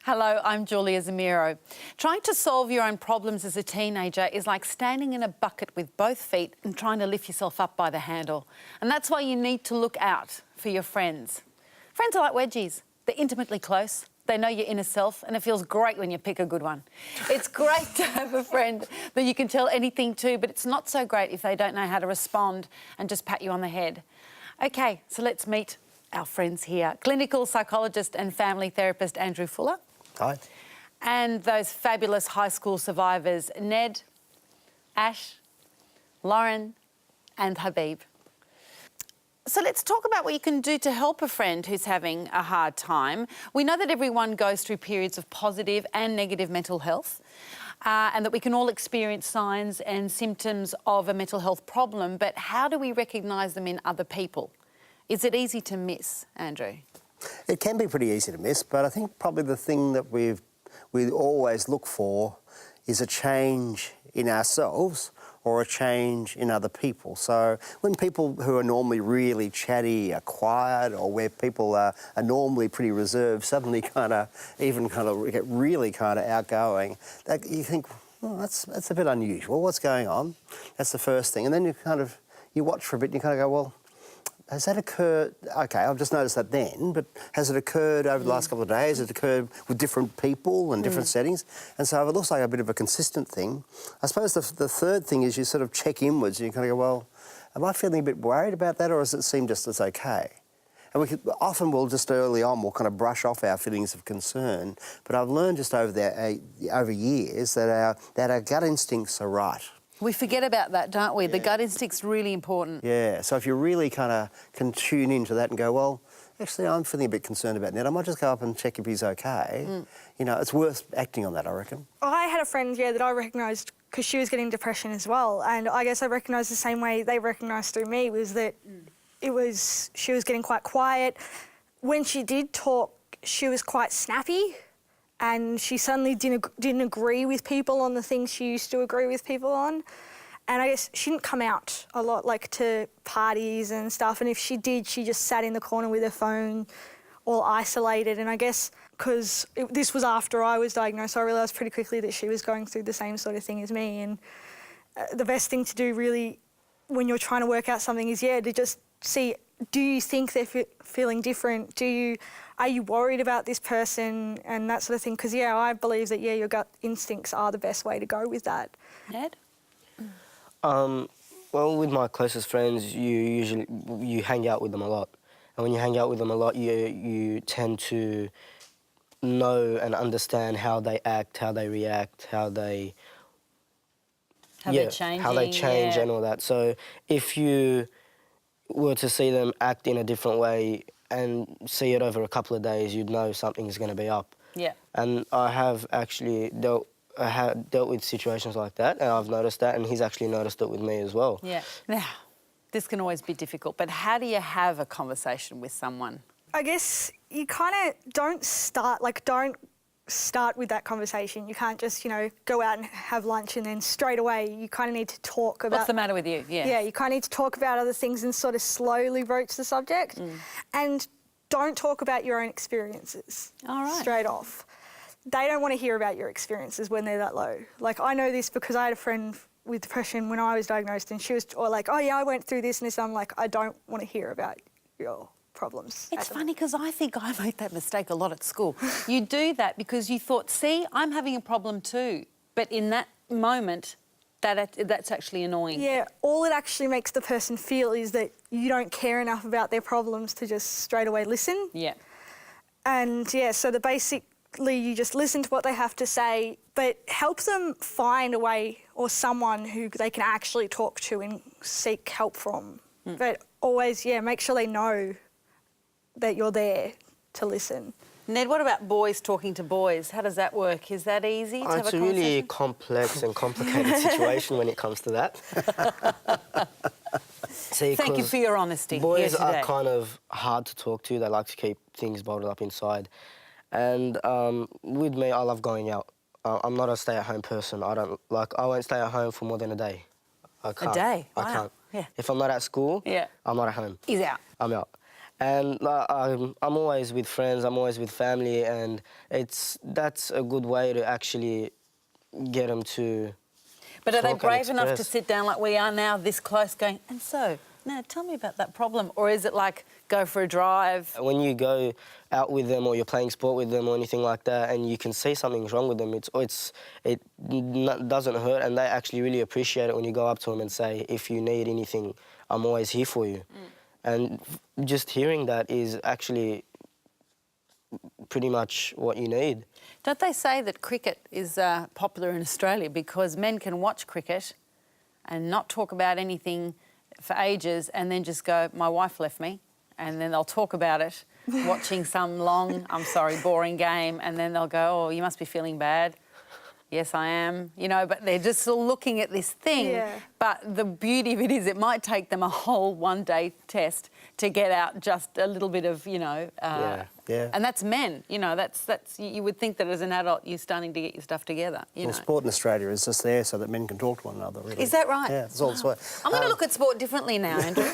Hello, I'm Julia Zamiro. Trying to solve your own problems as a teenager is like standing in a bucket with both feet and trying to lift yourself up by the handle. And that's why you need to look out for your friends. Friends are like wedgies. They're intimately close. They know your inner self, and it feels great when you pick a good one. It's great to have a friend that you can tell anything to, but it's not so great if they don't know how to respond and just pat you on the head. OK, so let's meet our friends here. Clinical psychologist and family therapist Andrew Fuller. Hi. And those fabulous high school survivors, Ned, Ash, Lauren and Habib. So let's talk about what you can do to help a friend who's having a hard time. We know that everyone goes through periods of positive and negative mental health, and that we can all experience signs and symptoms of a mental health problem, but how do we recognise them in other people? Is it easy to miss, Andrew? It can be pretty easy to miss, but I think probably the thing that we always look for is a change in ourselves or a change in other people. So when people who are normally really chatty are quiet, or where people are normally pretty reserved suddenly get really outgoing, you think, well, that's a bit unusual. What's going on? That's the first thing. And then you watch for a bit and you kind of go, well, has that occurred? OK, I've just noticed that then, but has it occurred over the last couple of days? Has it occurred with different people and different settings? And so it looks like a bit of a consistent thing. I suppose the third thing is you sort of check inwards and you kind of go, well, am I feeling a bit worried about that, or does it seem just as OK? And we'll just early on, we'll kind of brush off our feelings of concern. But I've learned just over years that our gut instincts are right. We forget about that, don't we? Yeah. The gut instinct's really important. Yeah, so if you really can tune into that and go, well, actually, I'm feeling a bit concerned about Ned. I might just go up and check if he's OK. You know, it's worth acting on that, I reckon. I had a friend, that I recognised because she was getting depression as well. And I guess I recognised the same way they recognised through me, was that she was getting quite quiet. When she did talk, she was quite snappy. And she suddenly didn't agree with people on the things she used to agree with people on. And I guess she didn't come out a lot, like to parties and stuff. And if she did, she just sat in the corner with her phone, all isolated. And I guess because this was after I was diagnosed, I realised pretty quickly that she was going through the same sort of thing as me. And the best thing to do really when you're trying to work out something is, to just see, do you think they're feeling different? Are you worried about this person and that sort of thing? Because, I believe that, your gut instincts are the best way to go with that. Ned? Well, with my closest friends, you hang out with them a lot. And when you hang out with them a lot, you tend to know and understand how they act, how they react, how they change and all that. So if you were to see them act in a different way and see it over a couple of days, you'd know something's going to be up. Yeah. And I have actually dealt with situations like that, and I've noticed that, and he's actually noticed it with me as well. Yeah. Now, this can always be difficult, but how do you have a conversation with someone? I guess you kind of don't start with that conversation. You can't just, go out and have lunch and then straight away you kind of need to talk about... What's the matter with you? Yeah. Yeah, you kind of need to talk about other things and sort of slowly broach the subject. And don't talk about your own experiences straight off. They don't want to hear about your experiences when they're that low. Like, I know this because I had a friend with depression when I was diagnosed, and she was like, oh, yeah, I went through this and this. I'm like, I don't want to hear about your problems. It's funny because I think I made that mistake a lot at school. You do that because you thought, see, I'm having a problem too. But in that moment, that's actually annoying. Yeah, all it actually makes the person feel is that you don't care enough about their problems to just straight away listen. Yeah. And, so basically you just listen to what they have to say, but help them find a way or someone who they can actually talk to and seek help from. But always, make sure they know that you're there to listen. Ned, what about boys talking to boys? How does that work? Is that easy to have a conversation? It's a really complex and complicated situation when it comes to that. Thank you for your honesty. Boys are kind of hard to talk to. They like to keep things bottled up inside. And with me, I love going out. I'm not a stay-at-home person. I won't stay at home for more than a day. I can't. A day? I wow. can't. Yeah. If I'm not at school, I'm not at home. He's out. I'm out. And I'm always with friends, I'm always with family, and that's a good way to actually get them to. But are they talk and brave enough to express. sit down like we are now, this close, going, and so, now tell me about that problem? Or is it like, go for a drive? When you go out with them or you're playing sport with them or anything like that, and you can see something's wrong with them, it doesn't hurt, and they actually really appreciate it when you go up to them and say, if you need anything, I'm always here for you. And just hearing that is actually pretty much what you need. Don't they say that cricket is popular in Australia because men can watch cricket and not talk about anything for ages and then just go, my wife left me, and then they'll talk about it, watching some long, I'm sorry, boring game, and then they'll go, oh, you must be feeling bad. Yes, I am, you know, but they're just still looking at this thing. Yeah. But the beauty of it is it might take them a whole one-day test to get out just a little bit of, you know... Yeah. And that's men, you know, that's you would think that as an adult you're starting to get your stuff together, you know. Sport in Australia is just there so that men can talk to one another, really. Is that right? Yeah, that's all it's worth. I'm going to look at sport differently now, Andrew.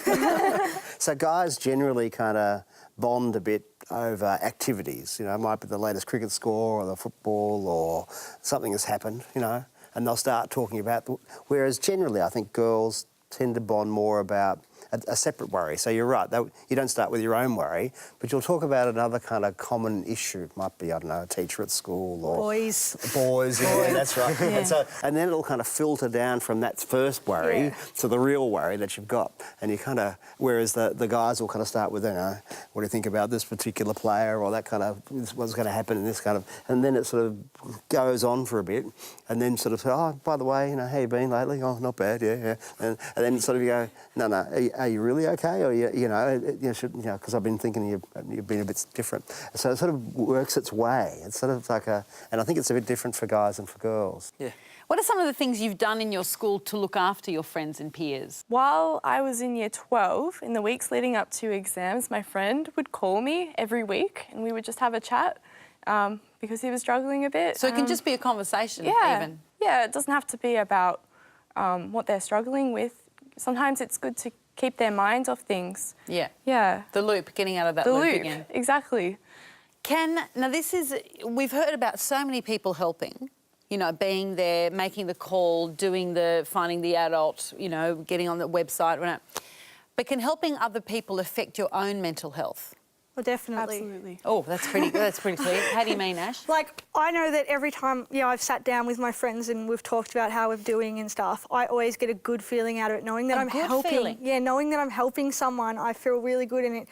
So guys generally kind of bond a bit over activities. You know, it might be the latest cricket score or the football or something has happened, you know, and they'll start talking about... Whereas generally I think girls tend to bond more about a separate worry. So you're right, you don't start with your own worry, but you'll talk about another kind of common issue. It might be, I don't know, a teacher at school or... Boys. Boys, yeah, that's right. Yeah. And then it'll kind of filter down from that first worry to the real worry that you've got. And you kind of... Whereas the guys will kind of start with, you know, what do you think about this particular player or that kind of... What's going to happen in this kind of... And then it sort of goes on for a bit and then sort of say, oh, by the way, you know, how you been lately? Oh, not bad, yeah. And then sort of you go, no, are you really okay? Or, you know, because I've been thinking you've been a bit different. So it sort of works its way. It's sort of like a... And I think it's a bit different for guys and for girls. Yeah. What are some of the things you've done in your school to look after your friends and peers? While I was in year 12, in the weeks leading up to exams, my friend would call me every week and we would just have a chat because he was struggling a bit. So it can just be a conversation, even? Yeah, it doesn't have to be about what they're struggling with. Sometimes it's good to keep their minds off things. Yeah. Yeah. The loop, getting out of that The loop loop, again. exactly. Now this is... We've heard about so many people helping, you know, being there, making the call, finding the adult, you know, getting on the website, whatever. But can helping other people affect your own mental health? Well, definitely. Absolutely. Oh, that's pretty clear. How do you mean, Ash? Like, I know that every time, I've sat down with my friends and we've talked about how we're doing and stuff, I always get a good feeling out of it, knowing that I'm helping. Feeling. Yeah, knowing that I'm helping someone, I feel really good, and it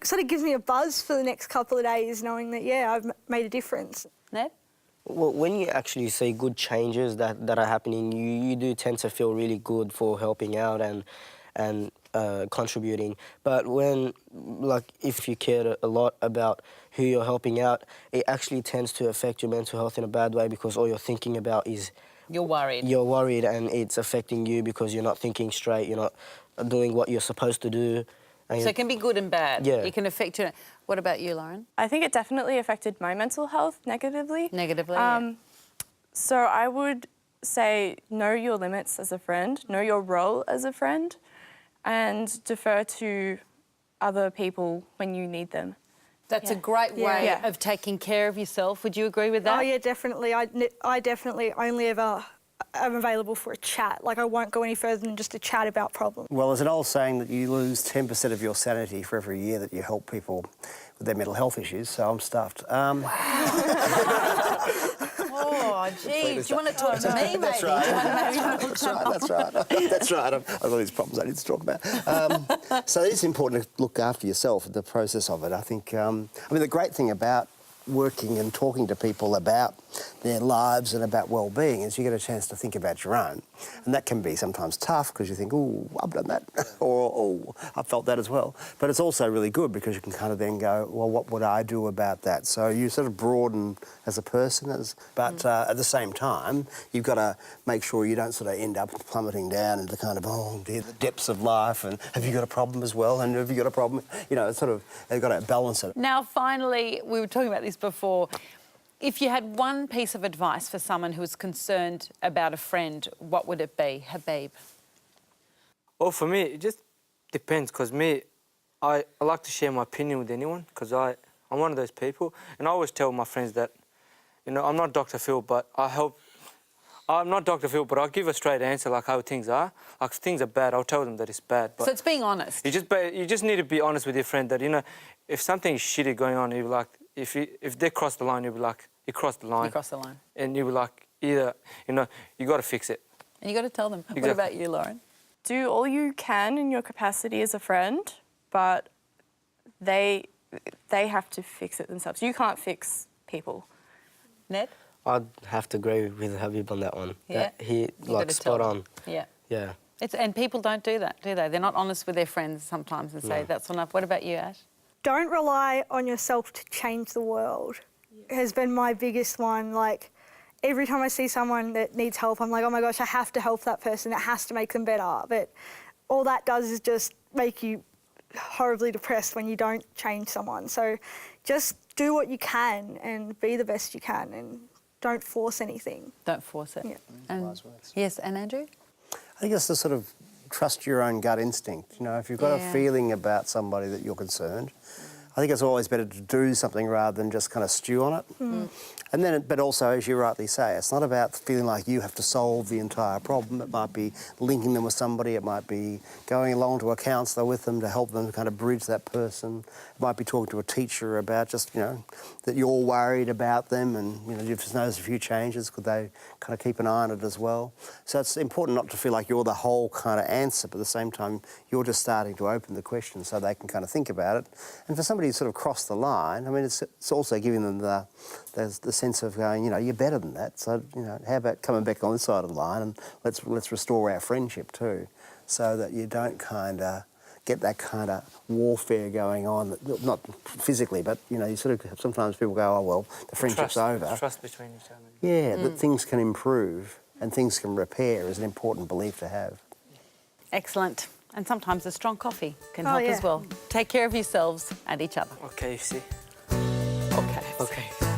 sort of gives me a buzz for the next couple of days, knowing that, I've made a difference. Ned? Well, when you actually see good changes that are happening, you do tend to feel really good for helping out and contributing. But when, like, if you care a lot about who you're helping out, it actually tends to affect your mental health in a bad way because all you're thinking about is... You're worried. You're worried and it's affecting you because you're not thinking straight, you're not doing what you're supposed to do. So it can be good and bad. Yeah. It can affect you. What about you, Lauren? I think it definitely affected my mental health negatively. Negatively, So I would say know your limits as a friend, know your role as a friend, and defer to other people when you need them. That's a great way Yeah. of taking care of yourself. Would you agree with that? Oh, yeah, definitely. I definitely only ever am available for a chat. Like, I won't go any further than just a chat about problems. Well, there's an old saying that you lose 10% of your sanity for every year that you help people with their mental health issues, so I'm stuffed. Oh, gee. Do you want to talk to me, maybe? That's right. Do you want to That's right. That's right. I've got these problems I need to talk about. So it's important to look after yourself in the process of it. I think, the great thing about working and talking to people about their lives and about well-being is you get a chance to think about your own. And that can be sometimes tough because you think, oh, I've done that, or, oh, I felt that as well. But it's also really good because you can kind of then go, well, what would I do about that? So you sort of broaden as a person, but at the same time, you've got to make sure you don't sort of end up plummeting down into kind of, oh dear, the depths of life, and have you got a problem as well? And have you got a problem? You know, it's sort of, you've got to balance it. Now, finally, we were talking about this before. If you had one piece of advice for someone who was concerned about a friend, what would it be? Habib? Oh, for me, it just depends, because me, I like to share my opinion with anyone because I'm one of those people, and I always tell my friends that, you know, I'm not Dr. Phil, but I'm not Dr. Phil, but I'll give a straight answer like how things are. Like if things are bad, I'll tell them that it's bad. But So it's being honest. you just need to be honest with your friend that, you know, if something is shitty going on, you'll be like, if they cross the line, you'll be like, you crossed the line. You cross the line. And you'll be like, either, you know, you got to fix it. And you got to tell them. Exactly. What about you, Lauren? Do all you can in your capacity as a friend, but they have to fix it themselves. You can't fix people. Ned? I'd have to agree with Habib on that one. Yeah. That he, You like, gotta spot tell on. them. Yeah. Yeah. And people don't do that, do they? They're not honest with their friends sometimes and say, that's enough. What about you, Ash? Don't rely on yourself to change the world. Has been my biggest one. Like, every time I see someone that needs help, I'm like, oh my gosh, I have to help that person. It has to make them better. But all that does is just make you horribly depressed when you don't change someone. So just do what you can and be the best you can and don't force anything. Don't force it. Yeah. And, Wise words. yes, and Andrew? I think it's to sort of trust your own gut instinct. You know, if you've got Yeah. a feeling about somebody that you're concerned, I think it's always better to do something rather than just kind of stew on it. And then, but also, as you rightly say, it's not about feeling like you have to solve the entire problem. It might be linking them with somebody. It might be going along to a counsellor with them to help them kind of bridge that person. It might be talking to a teacher about just, you know, that you're worried about them and, you know, you've just noticed a few changes. Could they kind of keep an eye on it as well? So it's important not to feel like you're the whole kind of answer, but at the same time, you're just starting to open the question so they can kind of think about it. And for somebody to sort of cross the line, I mean, it's also giving them the sense of going, you know, you're better than that. So, you know, how about coming back on this side of the line and let's restore our friendship too, so that you don't kind of get that kind of warfare going on, not physically, but, you know, you sort of, sometimes people go, oh, well, the friendship's over. Trust between each other. Yeah, that things can improve and things can repair is an important belief to have. Excellent. And sometimes a strong coffee can Oh, help yeah. as well. Take care of yourselves and each other. Okay, you see. Okay. Okay.